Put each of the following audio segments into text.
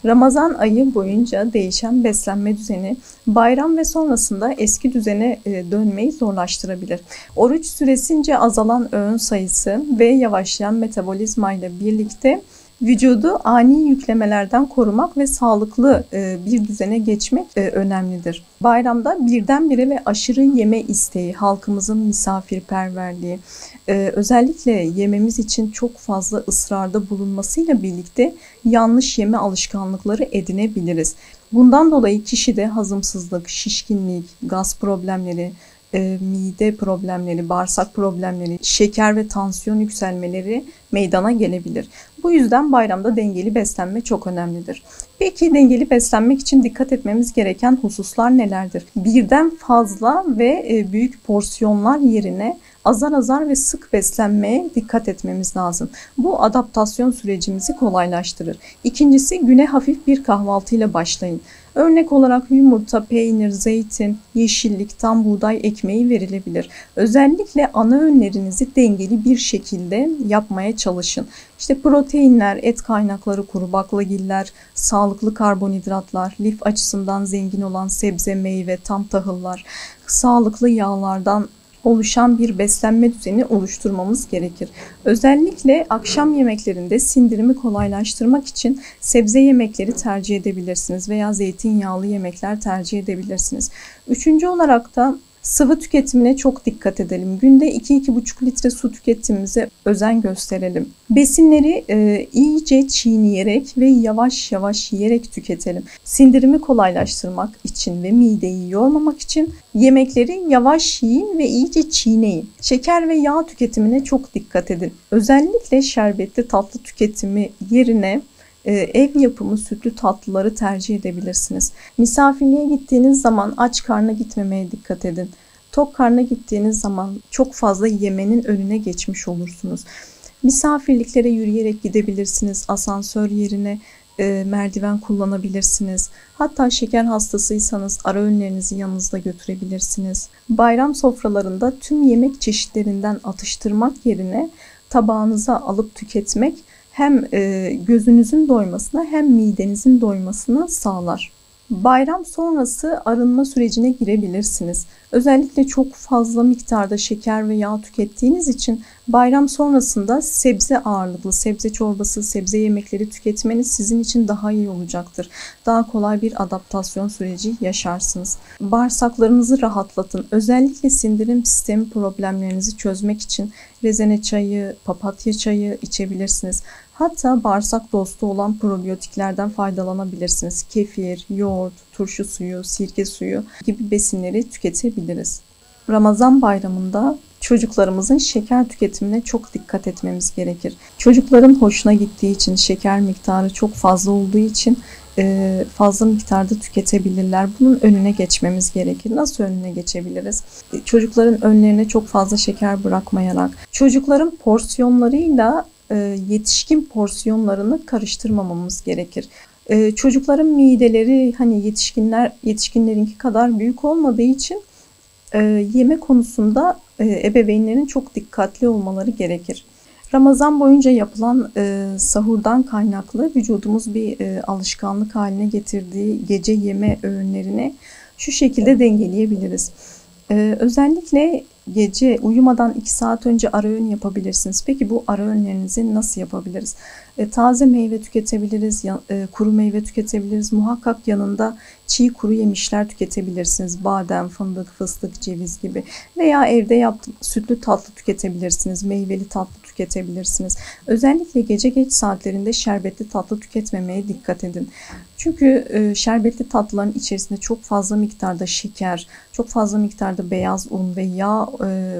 Ramazan ayı boyunca değişen beslenme düzeni bayram ve sonrasında eski düzene dönmeyi zorlaştırabilir. Oruç süresince azalan öğün sayısı ve yavaşlayan metabolizma ile birlikte vücudu ani yüklemelerden korumak ve sağlıklı bir düzene geçmek önemlidir. Bayramda birdenbire ve aşırı yeme isteği, halkımızın misafirperverliği, özellikle yememiz için çok fazla ısrarda bulunmasıyla birlikte yanlış yeme alışkanlıkları edinebiliriz. Bundan dolayı kişide hazımsızlık, şişkinlik, gaz problemleri, mide problemleri, bağırsak problemleri, şeker ve tansiyon yükselmeleri meydana gelebilir. Bu yüzden bayramda dengeli beslenme çok önemlidir. Peki dengeli beslenmek için dikkat etmemiz gereken hususlar nelerdir? Birden fazla ve büyük porsiyonlar yerine azar azar ve sık beslenmeye dikkat etmemiz lazım. Bu adaptasyon sürecimizi kolaylaştırır. İkincisi, güne hafif bir kahvaltıyla başlayın. Örnek olarak yumurta, peynir, zeytin, yeşillik, tam buğday ekmeği verilebilir. Özellikle ana öğünlerinizi dengeli bir şekilde yapmaya çalışın. İşte proteinler, et kaynakları, kuru baklagiller, sağlıklı karbonhidratlar, lif açısından zengin olan sebze, meyve, tam tahıllar, sağlıklı yağlardan oluşan bir beslenme düzeni oluşturmamız gerekir. Özellikle akşam yemeklerinde sindirimi kolaylaştırmak için sebze yemekleri tercih edebilirsiniz veya zeytinyağlı yemekler tercih edebilirsiniz. Üçüncü olarak da sıvı tüketimine çok dikkat edelim. Günde 2-2,5 litre su tüketimimize özen gösterelim. Besinleri iyice çiğneyerek ve yavaş yavaş yiyerek tüketelim. Sindirimi kolaylaştırmak için ve mideyi yormamak için yemekleri yavaş yiyin ve iyice çiğneyin. Şeker ve yağ tüketimine çok dikkat edin. Özellikle şerbetli tatlı tüketimi yerine ev yapımı sütlü tatlıları tercih edebilirsiniz. Misafirliğe gittiğiniz zaman aç karnına gitmemeye dikkat edin. Tok karnına gittiğiniz zaman çok fazla yemenin önüne geçmiş olursunuz. Misafirliklere yürüyerek gidebilirsiniz. Asansör yerine merdiven kullanabilirsiniz. Hatta şeker hastasıysanız ara öğünlerinizi yanınızda götürebilirsiniz. Bayram sofralarında tüm yemek çeşitlerinden atıştırmak yerine tabağınıza alıp tüketmek hem gözünüzün doymasına hem midenizin doymasına sağlar. Bayram sonrası arınma sürecine girebilirsiniz. Özellikle çok fazla miktarda şeker ve yağ tükettiğiniz için bayram sonrasında sebze ağırlıklı, sebze çorbası, sebze yemekleri tüketmeniz sizin için daha iyi olacaktır. Daha kolay bir adaptasyon süreci yaşarsınız. Bağırsaklarınızı rahatlatın. Özellikle sindirim sistemi problemlerinizi çözmek için rezene çayı, papatya çayı içebilirsiniz. Hatta bağırsak dostu olan probiyotiklerden faydalanabilirsiniz. Kefir, yoğurt, turşu suyu, sirke suyu gibi besinleri tüketebiliriz. Ramazan bayramında çocuklarımızın şeker tüketimine çok dikkat etmemiz gerekir. Çocukların hoşuna gittiği için, şeker miktarı çok fazla olduğu için fazla miktarda tüketebilirler. Bunun önüne geçmemiz gerekir. Nasıl önüne geçebiliriz? Çocukların önlerine çok fazla şeker bırakmayarak, çocukların porsiyonlarıyla yetişkin porsiyonlarını karıştırmamamız gerekir. Çocukların mideleri hani yetişkinlerinki kadar büyük olmadığı için yeme konusunda ebeveynlerin çok dikkatli olmaları gerekir. Ramazan boyunca yapılan sahurdan kaynaklı vücudumuz bir alışkanlık haline getirdiği gece yeme öğünlerini şu şekilde dengeleyebiliriz. Özellikle gece uyumadan 2 saat önce ara öğün yapabilirsiniz. Peki bu ara öğünlerinizi nasıl yapabiliriz? Taze meyve tüketebiliriz, kuru meyve tüketebiliriz. Muhakkak yanında çiğ kuru yemişler tüketebilirsiniz. Badem, fındık, fıstık, ceviz gibi. Veya evde sütlü tatlı tüketebilirsiniz. Meyveli tatlı tüketebilirsiniz. Özellikle gece geç saatlerinde şerbetli tatlı tüketmemeye dikkat edin. Çünkü şerbetli tatlıların içerisinde çok fazla miktarda şeker, çok fazla miktarda beyaz un ve yağ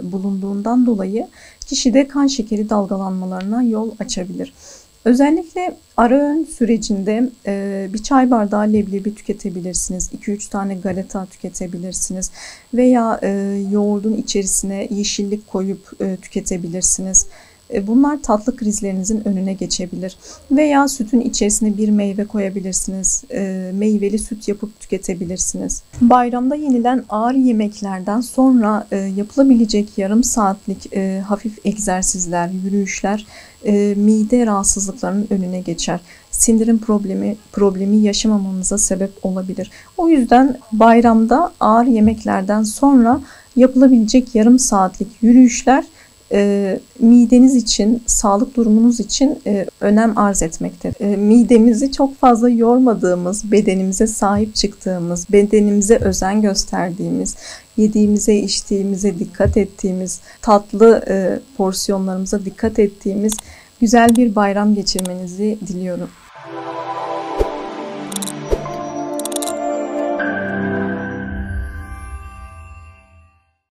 bulunduğundan dolayı kişide kan şekeri dalgalanmalarına yol açabilir. Özellikle ara öğün sürecinde bir çay bardağı leblebi tüketebilirsiniz. 2-3 tane galeta tüketebilirsiniz. Veya yoğurdun içerisine yeşillik koyup tüketebilirsiniz. Bunlar tatlı krizlerinizin önüne geçebilir. Veya sütün içerisine bir meyve koyabilirsiniz. Meyveli süt yapıp tüketebilirsiniz. Bayramda yenilen ağır yemeklerden sonra yapılabilecek yarım saatlik hafif egzersizler, yürüyüşler mide rahatsızlıklarının önüne geçer. Sindirim problemi yaşamamanıza sebep olabilir. O yüzden bayramda ağır yemeklerden sonra yapılabilecek yarım saatlik yürüyüşler mideniz için, sağlık durumunuz için önem arz etmektedir. Midemizi çok fazla yormadığımız, bedenimize sahip çıktığımız, bedenimize özen gösterdiğimiz, yediğimize, içtiğimize dikkat ettiğimiz, tatlı porsiyonlarımıza dikkat ettiğimiz güzel bir bayram geçirmenizi diliyorum.